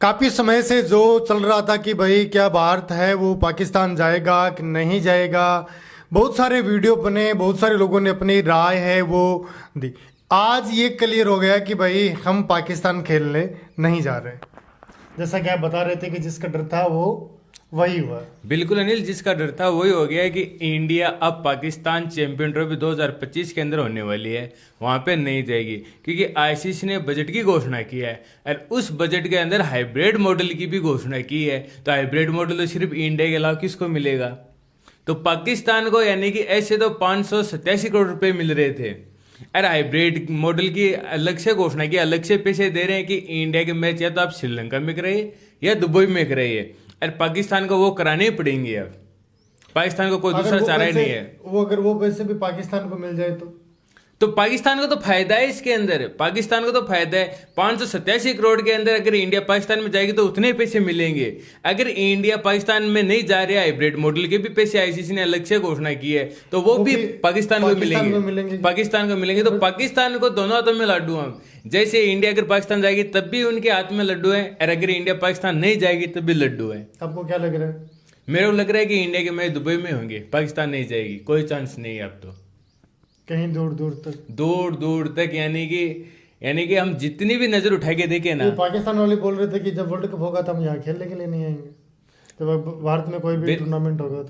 काफी समय से जो चल रहा था कि भाई क्या भारत है वो पाकिस्तान जाएगा कि नहीं जाएगा। बहुत सारे वीडियो बने, बहुत सारे लोगों ने अपनी राय है वो दी। आज ये क्लियर हो गया कि भाई हम पाकिस्तान खेलने नहीं जा रहे। जैसा कि आप बता रहे थे कि जिसका डर था वो वही हुआ। बिल्कुल अनिल, जिसका डर था वही हो गया है कि इंडिया अब पाकिस्तान चैंपियन ट्रॉफी 2025 के अंदर होने वाली है, वहां पे नहीं जाएगी क्योंकि आईसीसी ने बजट की घोषणा की है और उस बजट के अंदर हाइब्रिड मॉडल की भी घोषणा की है। तो हाइब्रिड मॉडल तो सिर्फ इंडिया के अलावा किसको मिलेगा? तो पाकिस्तान को, यानी कि ऐसे तो 587 करोड़ रुपए मिल रहे थे और हाइब्रिड मॉडल की अलग से घोषणा की, अलग से पैसे दे रहे हैं कि इंडिया के मैच या तो आप श्रीलंका में कराइए या दुबई में कराइए। और पाकिस्तान को वो कराने ही पड़ेंगे। अब पाकिस्तान को कोई दूसरा चारा ही नहीं है। वो अगर वो पैसे भी पाकिस्तान को मिल जाए तो पाकिस्तान को तो फायदा है इसके अंदर, पाकिस्तान को तो फायदा है। 587 करोड़ के अंदर अगर इंडिया पाकिस्तान में जाएगी तो उतने पैसे मिलेंगे। अगर इंडिया पाकिस्तान में नहीं जा रहा है, हाइब्रिड मॉडल के भी पैसे आईसीसी ने अलग से घोषणा की है, तो वो भी पाकिस्तान को मिलेंगे, पाकिस्तान को मिलेंगे। तो पाकिस्तान को दोनों हाथों में लड्डू हैं। जैसे इंडिया अगर पाकिस्तान जाएगी तब भी उनके हाथ में लड्डू है, और अगर इंडिया पाकिस्तान नहीं जाएगी तब भी लड्डू है। आपको क्या लग रहा है? मेरे को लग रहा है कि इंडिया के मैच दुबई में होंगे, पाकिस्तान नहीं जाएगी, कोई चांस नहीं है अब तो। कहीं दूर दूर तक यानी कि हम जितनी भी नजर उठा के देखे ना, पाकिस्तान वाले बोल रहे थे कि जब वर्ल्ड कप होगा तो हम यहाँ खेलने के लिए नहीं आएंगे, तो भारत में कोई भी टूर्नामेंट होगा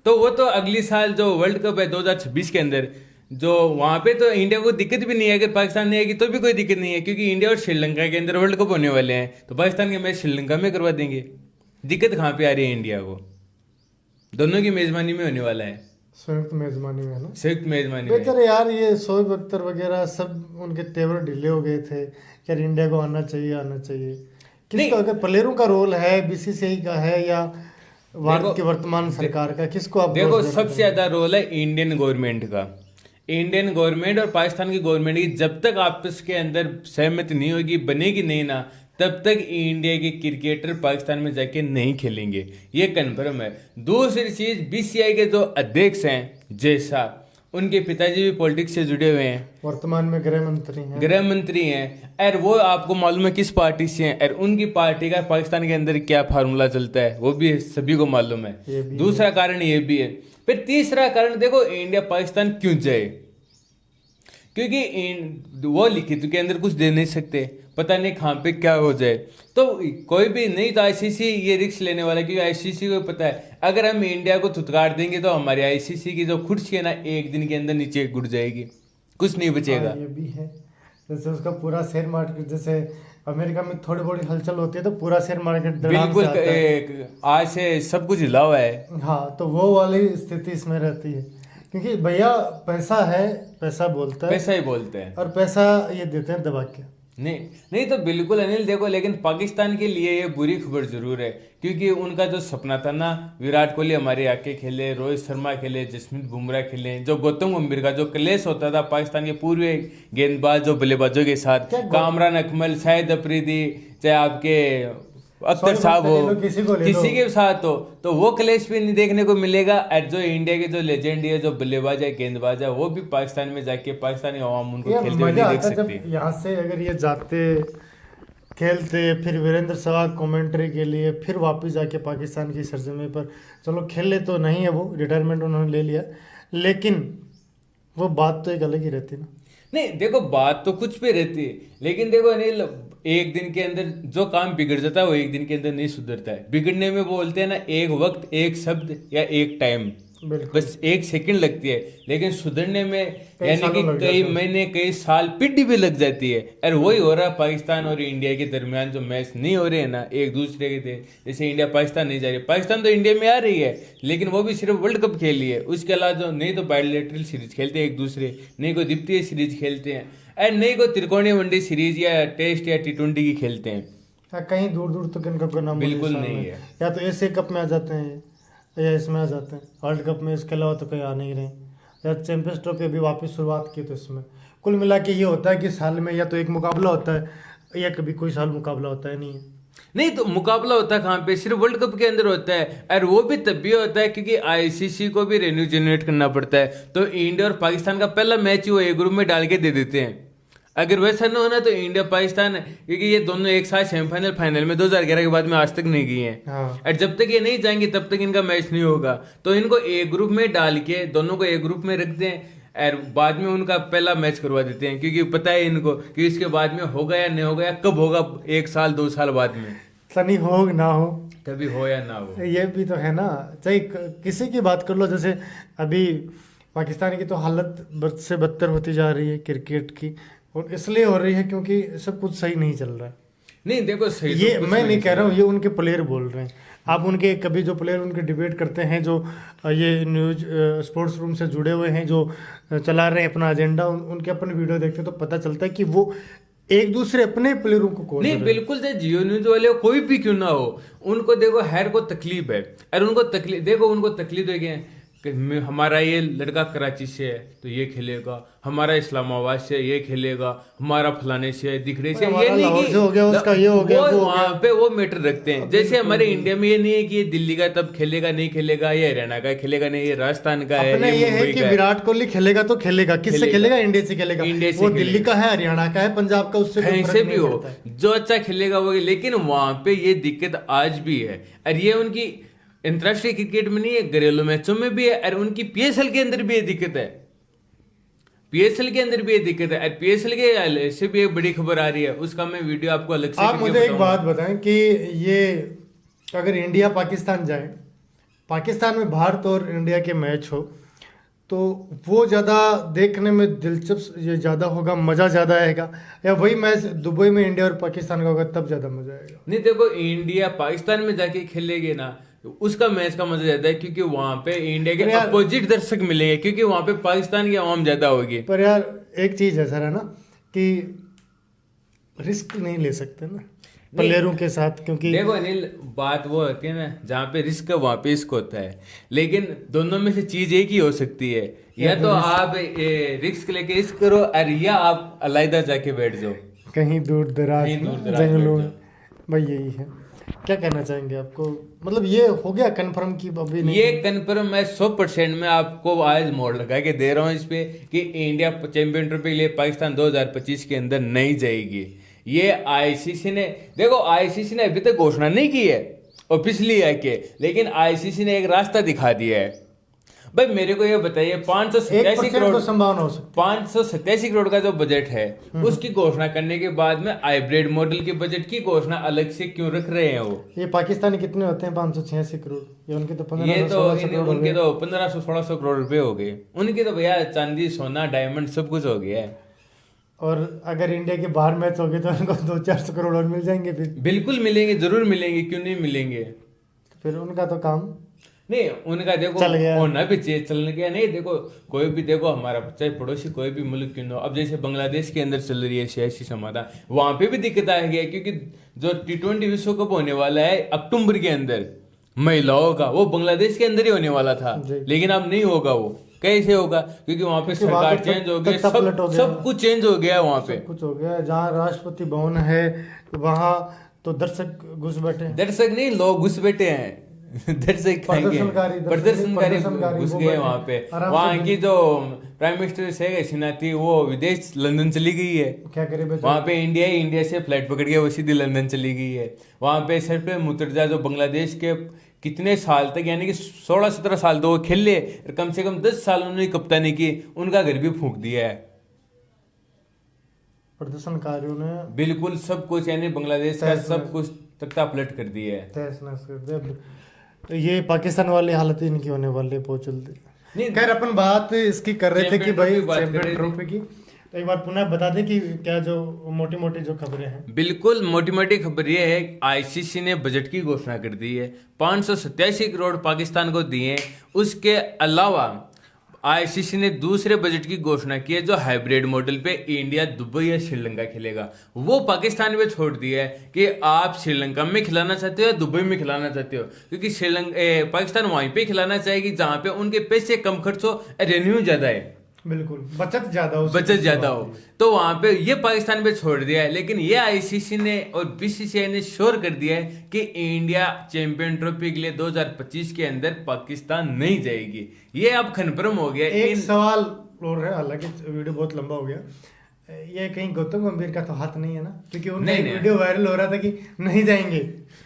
तो वो तो अगली साल जो वर्ल्ड कप है 2026 के अंदर, जो वहां पे तो इंडिया को दिक्कत भी नहीं है। अगर पाकिस्तान नहीं आएगी तो भी कोई दिक्कत नहीं है, क्योंकि इंडिया और श्रीलंका के अंदर वर्ल्ड कप होने वाले हैं, तो पाकिस्तान के मैच श्रीलंका में करवा देंगे। दिक्कत कहाँ पे आ रही है इंडिया को? दोनों की मेजबानी में होने वाला है, संयुक्त मेजबानी में ना, संयुक्त मेजबानी में। बेहतर यार, ये शोएब अख्तर वगैरह सब उनके तेवर ढीले हो गए थे कि यार इंडिया को आना चाहिए। किसका अगर प्लेयरों का रोल है, बीसीसीआई का है या भारत की वर्तमान सरकार का, किसको आप देखो? सबसे ज्यादा रोल है इंडियन गवर्नमेंट का। इंडियन गवर्नमेंट और पाकिस्तान की गवर्नमेंट की जब तक आपस के अंदर सहमति नहीं होगी, बनेगी नहीं ना, तब तक इंडिया के क्रिकेटर पाकिस्तान में जाके नहीं खेलेंगे, ये कन्फर्म है। दूसरी चीज, बीसीसीआई के जो अध्यक्ष हैं जय शाह, उनके पिताजी भी पॉलिटिक्स से जुड़े हुए हैं, वर्तमान में गृह मंत्री हैं, और वो आपको मालूम है किस पार्टी से हैं, और उनकी पार्टी का पाकिस्तान के अंदर क्या फार्मूला चलता है वो भी सभी को मालूम है। दूसरा कारण ये भी है। फिर तीसरा कारण देखो, इंडिया पाकिस्तान क्यों जाए? क्योंकि वो लिखित के अंदर कुछ दे नहीं सकते, पता नहीं कहाँ पे क्या हो जाए। तो कोई भी नहीं, तो आईसीसी ये रिस्क लेने वाला है, क्योंकि आईसीसी को पता है अगर हम इंडिया को थुतकार देंगे तो हमारी आईसीसी की जो कुर्सी है ना, एक दिन के अंदर नीचे गिर जाएगी, कुछ नहीं बचेगा। ये भी है, जैसे उसका पूरा शेयर मार्केट, जैसे अमेरिका में थोड़ी बड़ी हलचल होती है तो पूरा शेयर मार्केट बिल्कुल आज से सब कुछ हिला हुआ है। हाँ, तो वो वाली स्थिति इसमें रहती है, क्योंकि भैया पैसा है, पैसा बोलता है, पैसा ही बोलते हैं, और पैसा ये देते हैं दबा के। नहीं तो बिल्कुल अनिल देखो, लेकिन पाकिस्तान के लिए ये बुरी खबर जरूर है, क्योंकि उनका जो सपना था ना, विराट कोहली हमारे आके खेले, रोहित शर्मा खेले, जसप्रीत बुमराह खेले, जो गौतम गंभीर का जो क्लेश होता था पाकिस्तान के पूर्व गेंदबाज जो बल्लेबाजों के साथ, कामरान अकमल, शाहिद अफरीदी, चाहे आपके अख्तर साहब हो, किसी के साथ हो, तो वो क्लेश भी नहीं देखने को मिलेगा। और जो इंडिया के जो लेजेंड है, जो बल्लेबाज है, गेंदबाज है, वो भी पाकिस्तान में जाके पाकिस्तानी अवाम उनको खेलते हुए नहीं देख सकती। यहाँ से अगर ये जाते खेलते, फिर वीरेंद्र सहवाग कमेंट्री के लिए, फिर वापस जाके पाकिस्तान की सरजमी पर, चलो खेले तो नहीं है, वो रिटायरमेंट उन्होंने ले लिया, लेकिन वो बात तो एक अलग ही रहती ना। नहीं देखो, बात तो कुछ भी रहती है, लेकिन देखो अनिल, एक दिन के अंदर जो काम बिगड़ जाता है वो एक दिन के अंदर नहीं सुधरता है। बिगड़ने में बोलते हैं ना, एक वक्त, एक शब्द या एक टाइम, बस एक सेकंड लगती है, लेकिन सुधरने में यानी कि कई महीने, कई साल, पीढ़ी भी लग जाती है। और वही हो रहा है पाकिस्तान और इंडिया के दरमियान, जो मैच नहीं हो रहे हैं ना एक दूसरे के थे, जैसे इंडिया पाकिस्तान नहीं जा रही, पाकिस्तान तो इंडिया में आ रही है, लेकिन वो भी सिर्फ वर्ल्ड कप खेली है, उसके अलावा जो नहीं तो बायलैटरल सीरीज खेलते हैं एक दूसरे, नहीं कोई द्वितीय सीरीज खेलते हैं, और नहीं कोई त्रिकोणीय वनडे सीरीज या टेस्ट या T20 की खेलते हैं। कहीं दूर दूर तक इनका कोई नाम बिल्कुल नहीं है। या तो एशिया कप में आ जाते हैं या इसमें आ जाते हैं वर्ल्ड कप में, इसके अलावा तो कहीं आ नहीं रहे। या चैंपियंस ट्रॉफी अभी वापस शुरुआत की, तो इसमें कुल मिला के ये होता है कि साल में या तो एक मुकाबला होता है या कभी कोई साल मुकाबला होता है नहीं तो मुकाबला होता है कहाँ पे? सिर्फ वर्ल्ड कप के अंदर होता है, और वो भी तब भी होता है क्योंकि आईसीसी को भी रेवेन्यू जनरेट करना पड़ता है। तो इंडिया और पाकिस्तान का पहला मैच ही वो ए ग्रुप में डाल के दे देते हैं, अगर वैसा ना होना तो इंडिया पाकिस्तान, क्योंकि ये दोनों एक साथ सेमीफाइनल फाइनल में 2011 के बाद में आज तक नहीं गए हैं। हाँ। और जब तक ये नहीं जाएंगे तब तक इनका मैच नहीं होगा। तो इनको एक ग्रुप में डाल के दोनों को एक ग्रुप में रख दें और बाद में उनका पहला मैच करवा देते हैं, क्योंकि पता है इनको कि इसके बाद में होगा या नहीं होगा, या कब होगा, 1 साल 2 साल बाद में, सनी हो ना हो, कभी हो या ना हो। ये भी तो है ना। चाहे किसी की बात कर लो, जैसे अभी पाकिस्तान की तो हालत बद से बदतर होती जा रही है क्रिकेट की, और इसलिए हो रही है क्योंकि सब कुछ सही नहीं चल रहा है। नहीं देखो सही ये तो कुछ मैं नहीं कह रहा हूँ, चल ये उनके प्लेयर बोल रहे हैं। आप उनके कभी जो प्लेयर उनके डिबेट करते हैं, जो ये न्यूज स्पोर्ट्स रूम से जुड़े हुए हैं, जो चला रहे हैं अपना एजेंडा, उनके अपने वीडियो देखते हैं तो पता चलता है कि वो एक दूसरे अपने प्लेयरों को कोच नहीं, बिल्कुल चाहे जियो न्यूज वाले कोई भी क्यों ना हो, उनको देखो हर को तकलीफ है। और उनको तकलीफ देखो, उनको तकलीफ है कि हमारा ये लड़का कराची से है तो ये खेलेगा, हमारा इस्लामाबाद से ये खेलेगा, हमारा फलाने से है, दिखरे से, ये नहीं कि हो गया उसका ये हो गया, वो वहाँ पे वो मैटर रखते हैं। जैसे हमारे इंडिया में ये नहीं है कि ये दिल्ली का तब खेलेगा नहीं खेलेगा, ये हरियाणा का खेलेगा नहीं, ये राजस्थान का है, अपने ये है मुंबई कि का है। विराट कोहली खेलेगा तो खेलेगा, किससे खेलेगा? इंडिया से खेलेगा। इंडिया से वो खेलेगा। दिल्ली का है, हरियाणा का है, पंजाब का, उससे कोई कहीं फर्क से नहीं भी हो, पड़ता है। जो अच्छा खेलेगा वो। लेकिन वहां पे ये दिक्कत आज भी है, और ये उनकी अंतरराष्ट्रीय क्रिकेट में नहीं है, घरेलू मैचों में भी है, और उनकी पीएसएल के अंदर भी ये दिक्कत है। पीएसएल के अंदर भी ये दिक्कत है, और पीएसएल के से भी एक बड़ी खबर आ रही है, उसका मैं वीडियो आपको अलग से आप करके मुझे एक बताऊंगा। बात बताएं कि ये अगर इंडिया पाकिस्तान जाए, पाकिस्तान में भारत और इंडिया के मैच हो, तो वो ज़्यादा देखने में दिलचस्प ये ज़्यादा होगा, मज़ा ज़्यादा आएगा, या वही मैच दुबई में इंडिया और पाकिस्तान का होगा तब ज़्यादा मज़ा आएगा? नहीं देखो, इंडिया पाकिस्तान में जाके खेलेगे ना, उसका मैच का मजा ज्यादा है, क्योंकि वहां पे इंडिया के अपोजिट दर्शक मिलेंगे, क्योंकि वहां पे पाकिस्तान की आवाम ज्यादा होगी। पर यार एक चीज़ है सर, है ना, कि रिस्क नहीं ले सकते ना प्लेयरों के साथ, क्योंकि देखो अनिल, बात वो होती है ना, जहाँ पे रिस्क है वहां पे रिस्क होता है, लेकिन दोनों में से चीज एक ही हो सकती है, या तो आप रिस्क लेके रिस्क करो, और या आप अलग जाके बैठ जाओ कहीं दूर दराज कहीं दूर दराज जंगलों बैठ में। भाई यही है। क्या कहना चाहेंगे आपको, मतलब ये हो गया कंफर्म की अभी नहीं? ये कंफर्म मैं 100% में आपको आज मोड़ लगा के दे रहा हूँ इस पे, कि इंडिया चैंपियन ट्रॉफी के लिए पाकिस्तान 2025 के अंदर नहीं जाएगी। ये आईसीसी ने, देखो आईसीसी ने अभी तक घोषणा नहीं की है ऑफिशियली आके, लेकिन आईसीसी ने एक रास्ता दिखा दिया है। भाई मेरे को ये बताइए, 587 करोड़ तो संभावना हो सकती 587 करोड़ का जो बजट है, उसकी घोषणा करने के बाद में हाइब्रिड मॉडल के बजट की घोषणा अलग से क्यों रख रहे हैं वो? है। ये पाकिस्तानी कितने होते हैं? 586 करोड़। ये उनके तो 15 ये तो 1600 करोड़ हो उनके गए। तो 1500-1600 करोड़ रुपए हो गए। उनके तो भैया चांदी सोना डायमंड सब कुछ हो गया है। और अगर इंडिया के बाहर मैच हो गए तो उनको 200-400 करोड़ और मिल जाएंगे फिर। बिल्कुल मिलेंगे, जरूर मिलेंगे, क्यों नहीं मिलेंगे। फिर उनका तो काम नहीं, उनका देखो चल गया। होना भी चाहिए, चलने गया नहीं। देखो कोई भी, देखो हमारा चाहे पड़ोसी कोई भी मुल्क क्यों ना हो, अब जैसे बांग्लादेश के अंदर चल रही है सियासी समाधान, वहां पे भी दिक्कत आ गई है, क्योंकि जो T20 विश्व कप होने वाला है अक्टूबर के अंदर महिलाओं का, वो बांग्लादेश के अंदर ही होने वाला था, जी। लेकिन अब नहीं होगा। वो कैसे होगा? क्योंकि वहां पे क्योंकि वहाँ सरकार पे चेंज हो गई, तख्तापलट हो गया। सब कुछ चेंज हो गया वहां पे। कुछ हो गया। जहाँ राष्ट्रपति भवन है वहाँ तो दर्शक घुस बैठे हैं। दर्शक नहीं, लोग घुस बैठे हैं। दर्शक खाएंगे, प्रदर्शनकारी घुस गए वहां पे। वहां की जो प्राइम मिनिस्टर शेख हसीना थी, वो विदेश लंदन चली गई है। क्या करे वहां पे इंडिया से फ्लाइट पकड़ के वो सीधी लंदन चली गई है। वहां पे सिर्फ मुतरजा जो बांग्लादेश के कितने साल तक, यानी कि 16-17 साल तो वो खेल ले, कम से कम 10 साल उन्होंने कप्तानी की, उनका घर भी फूंक दिया है। प्रदर्शनकारियों ने बिल्कुल सब कुछ, यानी बांग्लादेश का सब कुछ तख्ता पलट कर दिया है। तहस नहस कर दिया। तो ये पाकिस्तान वाली हालत इनकी होने वाली है बहुत जल्दी। नहीं, खैर अपन बात इसकी कर रहे थे कि भाई चैंपियन ट्रॉफी बात कर चैंपियन रहे थे। ट्रॉफी की, तो एक बार पुनः बता दें कि क्या जो मोटी मोटी जो खबरें हैं। बिल्कुल मोटी मोटी खबर ये है, आईसीसी ने बजट की घोषणा कर दी है, 587 करोड़ पाकिस्तान को दिए। उसके अलावा आईसीसी ने दूसरे बजट की घोषणा की है, जो हाइब्रिड मॉडल पे इंडिया दुबई या श्रीलंका खेलेगा। वो पाकिस्तान में छोड़ दिया है कि आप श्रीलंका में खिलाना चाहते हो या दुबई में खिलाना चाहते हो, क्योंकि पाकिस्तान वहीं पे खिलाना चाहेगी जहां पे उनके पैसे कम खर्च हो, रेवेन्यू ज्यादा है, बिल्कुल बचत ज्यादा हो, तो वहां पे ये पाकिस्तान पे छोड़ दिया है। लेकिन ये आईसीसी ने और बीसीसीआई ने श्योर कर दिया है कि इंडिया चैंपियन ट्रॉफी के लिए 2025 के अंदर पाकिस्तान नहीं जाएगी। ये अब कन्फर्म हो गया। एक सवाल और है, हालांकि वीडियो बहुत लंबा हो गया। ये कहीं गौतम गंभीर का तो हाथ नहीं है ना, क्योंकि उनका नहीं, एक नहीं। वीडियो वायरल हो रहा था कि नहीं जाएंगे,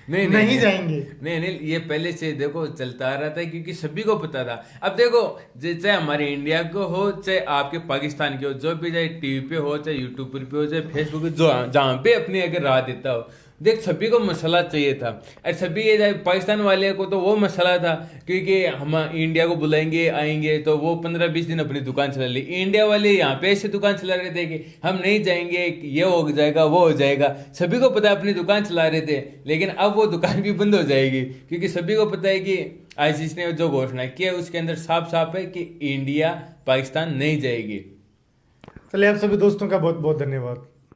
नहीं जाएंगे। नहीं नहीं, ये पहले से देखो चलता आ रहा था, क्योंकि सभी को पता था। अब देखो चाहे हमारे इंडिया को हो, चाहे आपके पाकिस्तान के हो, जो भी चाहे टीवी पे हो, चाहे यूट्यूब पे हो, चाहे फेसबुक पे, जो जहाँ पे अपनी अगर राह देता हो, देख सभी को मसाला चाहिए था। और सभी ये पाकिस्तान वाले को तो वो मसाला था, क्योंकि हम इंडिया को बुलाएंगे आएंगे तो वो 15-20 दिन अपनी दुकान चला ली। इंडिया वाले यहाँ पे ऐसे दुकान चला रहे थे कि हम नहीं जाएंगे, ये हो जाएगा वो हो जाएगा। सभी को पता है अपनी दुकान चला रहे थे, लेकिन अब वो दुकान भी बंद हो जाएगी, क्योंकि सभी को पता है कि आईसीसी ने जो घोषणा की है उसके अंदर साफ साफ है कि इंडिया पाकिस्तान नहीं जाएगी। चलिए, आप सभी दोस्तों का बहुत बहुत धन्यवाद।